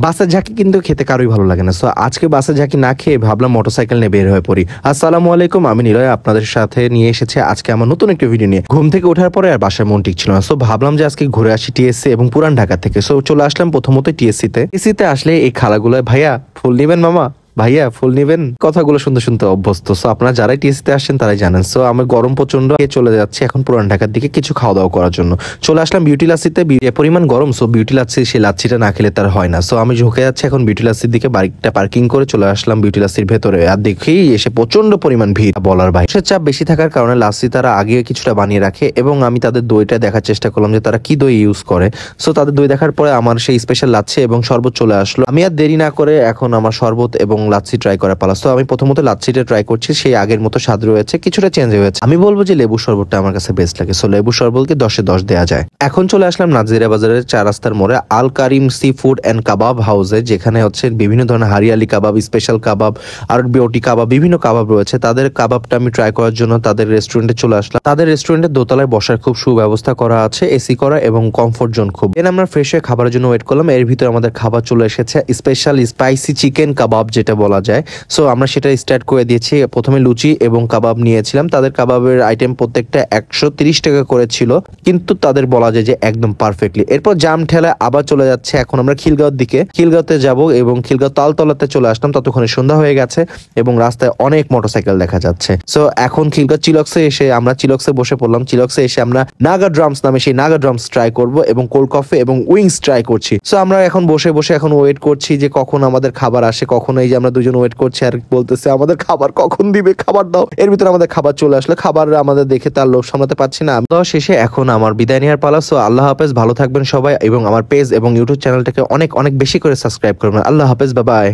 বাসের ঝাঁকি কিন্তু খেতে কারোই ভালো লাগে না। সো আজকে বাসের ঝাঁকি না খেয়ে ভাবলাম মোটরসাইকেল নিয়ে বের হয়ে পড়ি। আসসালামু আলাইকুম, আমি নিলয় আপনাদের সাথে নিয়ে এসেছে আজকে আমার নতুন একটা ভিডিও নিয়ে। ঘুম থেকে ওঠার পরে আর বাসায় মন ঠিক ছিল না, সো ভাবলাম যে আজকে ঘুরে আসি টিএসসি এবং পুরান ঢাকা থেকে। সো চলে আসলাম প্রথমত টিএসসিতে আসলে এই খালাগুলো, ভাইয়া ফুল নিবেন, মামা ভাইয়া ফুল নিবেন, কথাগুলো শুনতে শুনতে অভ্যস্ত। সো আপনারা যারাই টিএসসিতে আসছেন তারাই জানেন। সো আমি গরম প্রচন্ড চলে যাচ্ছি এখন পুরান ঢাকার দিকে কিছু খাওয়া দাওয়া করার জন্য। চলে আসলাম বিউটি লাচ্ছিতে, পরিমাণ গরম, সো বিউটি লাচ্ছি সেই লাচ্ছিটা না খেলে তার হয় না। সো আমি ঝুঁকে যাচ্ছি এখন বিউটি লাচ্ছির দিকে, বাইকটা পার্কিং করে চলে আসলাম বিউটি লাচ্ছির ভেতরে। আর দেখেই এসে প্রচন্ড পরিমাণ ভিড়, বলার ভাই সে চাপ বেশি থাকার কারণে লাচ্ছি তারা আগে কিছুটা বানিয়ে রাখে এবং আমি তাদের দইটা দেখার চেষ্টা করলাম যে তারা কি দই ইউজ করে। সো তাদের দই দেখার পরে আমার সেই স্পেশাল লাচ্ছি এবং শরবত চলে আসলো। আমি আর দেরি না করে এখন আমার শরবত এবং লাচ্ছি ট্রাই করা পালা। তো আমি প্রথমত লাচ্ছিটা ট্রাই করছি, সেই আগের মতো স্বাদ রয়েছে, কিছুটা চেঞ্জ হয়েছে। আমি বলবো যে লেবু শরবতটা আমার কাছে বেস্ট লাগে। সো লেবু শরবতকে 10-এ 10 দেওয়া যায়। এখন চলে আসলাম নাজিরা বাজারের 4 রাস্তার মোড়ে আল কারিম সি ফুড এন্ড কাবাব হাউসে, যেখানে হচ্ছে বিভিন্ন ধরনের হারিয়ালি কাবাব, স্পেশাল কাবাব আর বিউটি কাবাব, বিভিন্ন কাবাব রয়েছে। তাদের কাবাবটা আমি ট্রাই করার জন্য তাদের রেস্টুরেন্টে চলে আসলাম। তাদের রেস্টুরেন্টের দোতলায় বসার খুব সুব্যবস্থা করা আছে, এসি করা এবং কমফোর্ট জোন খুব। দেন আমরা ফ্রেশ হয়ে খাবারের জন্য ওয়েট করলাম। এর ভিতরে আমাদের খাবার চলে এসেছে, স্পেশাল স্পাইসি চিকেন কাবাব যেটা বলা যায়। সো আমরা সেটা স্টার্ট করে দিয়েছি। প্রথমে লুচি এবং কাবাব নিয়েছিলাম। তাদের কাবাবের আইটেম প্রত্যেকটা 130 টাকা করে ছিল, কিন্তু তাদের বলা যায় যে একদম পারফেক্টলি। এরপর জাম ঠেলা আবার চলে যাচ্ছে এখন আমরা খিলগাঁওর দিকে, খিলগাঁওতে যাব এবং খিলগাঁও তালতলাতে চলে আসলাম। ততক্ষণে সন্ধ্যা হয়ে গেছে এবং রাস্তায় অনেক মোটরসাইকেল দেখা যাচ্ছে। সো এখন খিলগাঁও চিলক্সে এসে আমরা চিলক্সে বসে পড়লাম। চিলক্সে এসে আমরা নাগা ড্রামস নামে সেই নাগা ড্রামস ট্রাই করব এবং কোল্ড কফি এবং উইংস ট্রাই করছি। সো আমরা এখন বসে বসে এখন ওয়েট করছি যে কখন আমাদের খাবার আসে, কখন। এই যে আমরা দুজন ওয়েট করছি আর বলতেছে আমাদের খাবার কখন দিবে, খাবার দাও। এর ভিতরে আমাদের খাবার চলে আসলো, খাবার আমাদের দেখে তার লোভ সামলাতে পারছি না। তো শেষে এখন আমার বিদায় নেওয়ার পালা। সো আল্লাহ হাফেজ, ভালো থাকবেন সবাই এবং আমার পেজ এবং ইউটিউব চ্যানেলটাকে অনেক অনেক বেশি করে সাবস্ক্রাইব করবেন। আল্লাহ হাফেজ, বাই বাই।